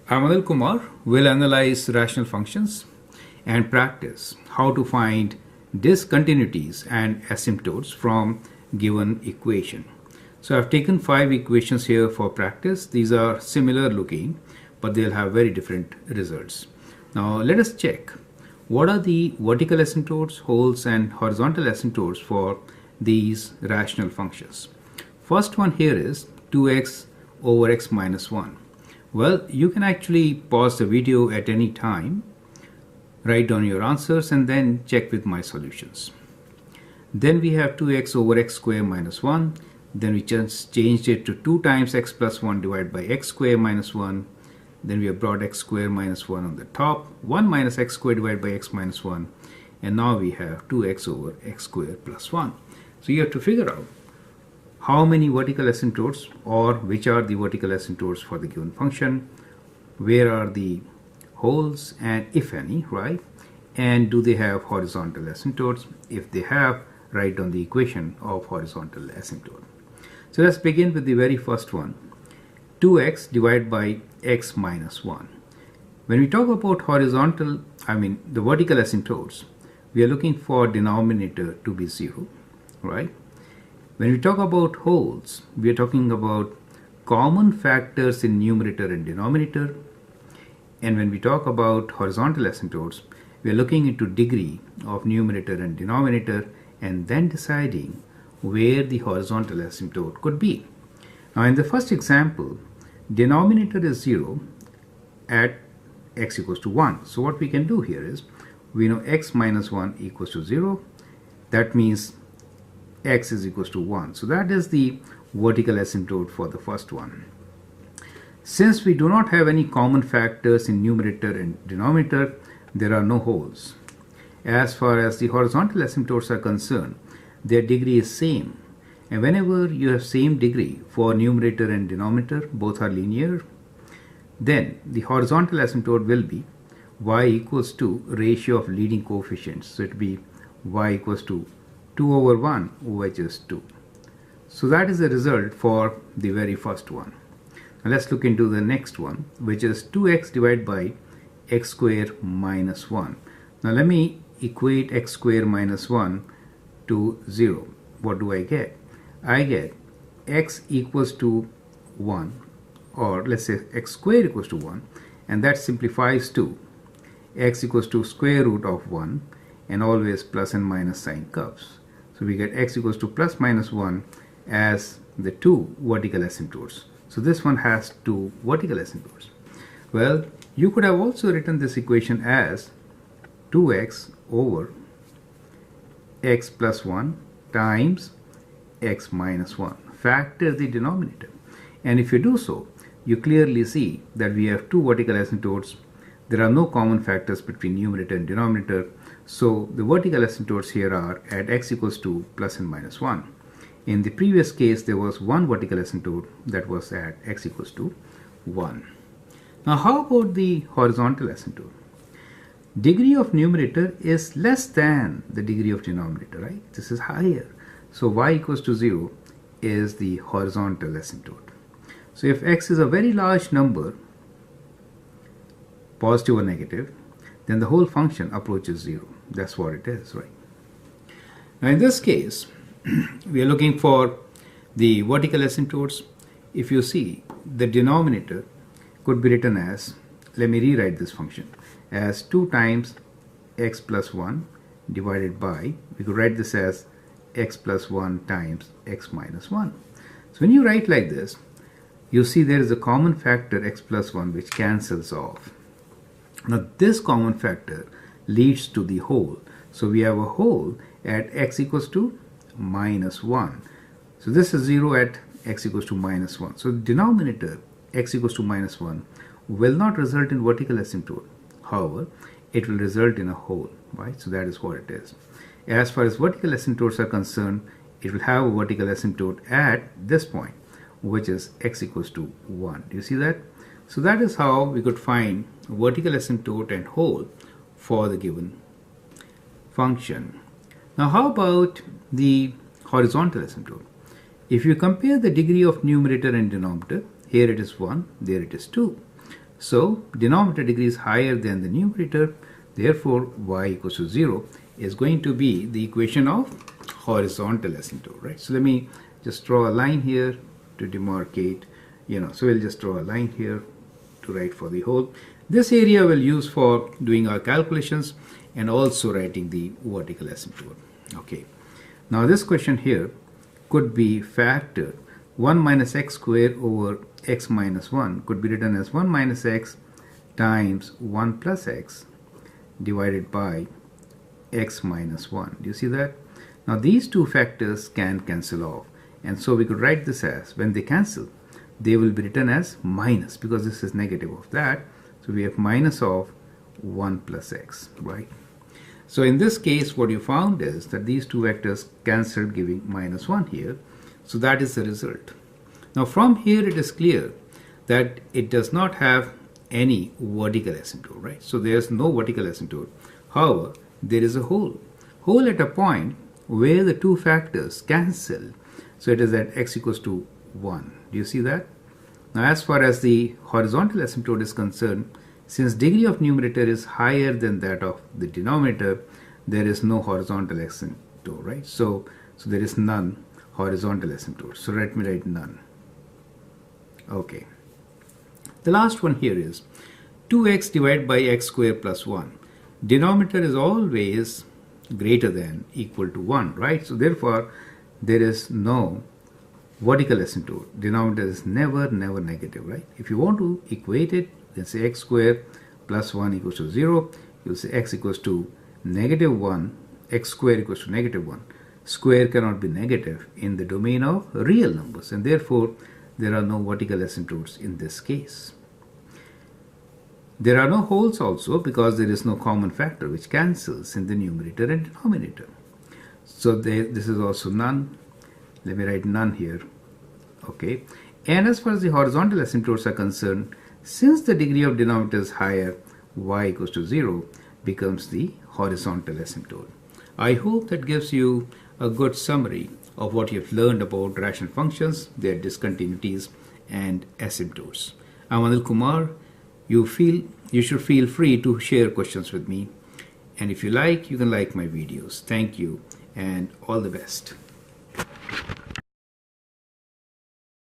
I'm Anil Kumar. We'll analyze rational functions and practice how to find discontinuities and asymptotes from given equation. So I've taken 5 equations here for practice. These are similar looking, but they'll have very different results. Now let us check what are the vertical asymptotes, holes, and horizontal asymptotes for these rational functions. First one here is 2x over x minus 1. Well, you can actually pause the video at any time, write down your answers, and then check with my solutions. Then we have 2x over x square minus 1. Then we just changed it to 2 times x plus 1 divided by x square minus 1. Then we have brought x square minus 1 on the top, 1 minus x square divided by x minus 1. And now we have 2x over x square plus 1. So you have to figure out how many vertical asymptotes, or which are the vertical asymptotes for the given function, where are the holes, and if any, right? And do they have horizontal asymptotes? If they have, write down the equation of horizontal asymptote. So let's begin with the very first one, 2x divided by x minus 1. When we talk about the vertical asymptotes, we are looking for denominator to be 0, right? When we talk about holes, we are talking about common factors in numerator and denominator. And when we talk about horizontal asymptotes, we are looking into degree of numerator and denominator and then deciding where the horizontal asymptote could be. Now in the first example, denominator is 0 at x equals to 1. So what we can do here is, we know x minus 1 equals to 0. That means x is equals to 1. So that is the vertical asymptote for the first one. Since we do not have any common factors in numerator and denominator, there are no holes. As far as the horizontal asymptotes are concerned, their degree is same. And whenever you have same degree for numerator and denominator, both are linear, then the horizontal asymptote will be y equals to ratio of leading coefficients. So it will be y equals to 2 over 1, which is 2. So that is the result for the very first one. Now let's look into the next one, which is 2x divided by x square minus 1. Now let me equate x square minus 1 to 0. What do I get? I get x equals to 1, or let's say x square equals to 1, and that simplifies to x equals to square root of 1, and always plus and minus sign comes. So we get x equals to plus minus 1 as the 2 vertical asymptotes. So this one has 2 vertical asymptotes. Well, you could have also written this equation as 2x over x plus 1 times x minus 1. Factor the denominator. And if you do so, you clearly see that we have 2 vertical asymptotes. There are no common factors between numerator and denominator. So the vertical asymptotes here are at x equals to plus and minus 1. In the previous case, there was one vertical asymptote that was at x equals to 1. Now how about the horizontal asymptote? Degree of numerator is less than the degree of denominator, right? This is higher. So y equals to 0 is the horizontal asymptote. So if x is a very large number, positive or negative, then the whole function approaches 0. That's what it is, right? Now in this case, we are looking for the vertical asymptotes. If you see, the denominator could be written as, let me rewrite this function, as 2 times x plus 1 divided by, we could write this as x plus 1 times x minus 1. So when you write like this, you see there is a common factor x plus 1 which cancels off. Now this common factor leads to the whole. So we have a whole at x equals to minus 1. So this is 0 at x equals to minus 1. So the denominator x equals to minus 1 will not result in vertical asymptote. However, it will result in a whole, right? So that is what it is. As far as vertical asymptotes are concerned, it will have a vertical asymptote at this point, which is x equals to 1. Do you see that? So that is how we could find vertical asymptote and whole for the given function. Now how about the horizontal asymptote? If you compare the degree of numerator and denominator, here it is 1, there it is 2. So denominator degree is higher than the numerator, therefore y equals to 0 is going to be the equation of horizontal asymptote, right? So let me just draw a line here to demarcate, so we'll just draw a line here to write for the whole. This area we'll use for doing our calculations and also writing the vertical asymptote. Okay. Now this question here could be factored. 1 minus x squared over x minus 1 could be written as 1 minus x times 1 plus x divided by x minus 1. Do you see that? Now these two factors can cancel off, and so we could write this as, when they cancel, they will be written as minus, because this is negative of that. So we have minus of 1 plus x, right? So in this case, what you found is that these two vectors cancelled, giving minus 1 here. So that is the result. Now from here it is clear that it does not have any vertical asymptote, right? So there's no vertical asymptote. However, there is a hole at a point where the two factors cancel. So it is at x equals to 1. Do you see that? Now as far as the horizontal asymptote is concerned, since degree of numerator is higher than that of the denominator, there is no horizontal asymptote, right? So there is none horizontal asymptote. So let me write none. Okay. The last one here is 2x divided by x squared plus 1. Denominator is always greater than equal to 1, right? So therefore, there is no vertical asymptote. Denominator is never negative, right? If you want to equate it, then say x squared plus 1 equals to 0. You'll say x equals to negative 1, x squared equals to negative 1. Square cannot be negative in the domain of real numbers, and therefore there are no vertical asymptotes in this case. There are no holes also because there is no common factor which cancels in the numerator and denominator. So this is also none. Let me write none here. Okay. And as far as the horizontal asymptotes are concerned, since the degree of denominator is higher, y equals to 0 becomes the horizontal asymptote. I hope that gives you a good summary of what you have learned about rational functions, their discontinuities, and asymptotes. I'm Anil Kumar. You should feel free to share questions with me. And if you like, you can like my videos. Thank you and all the best.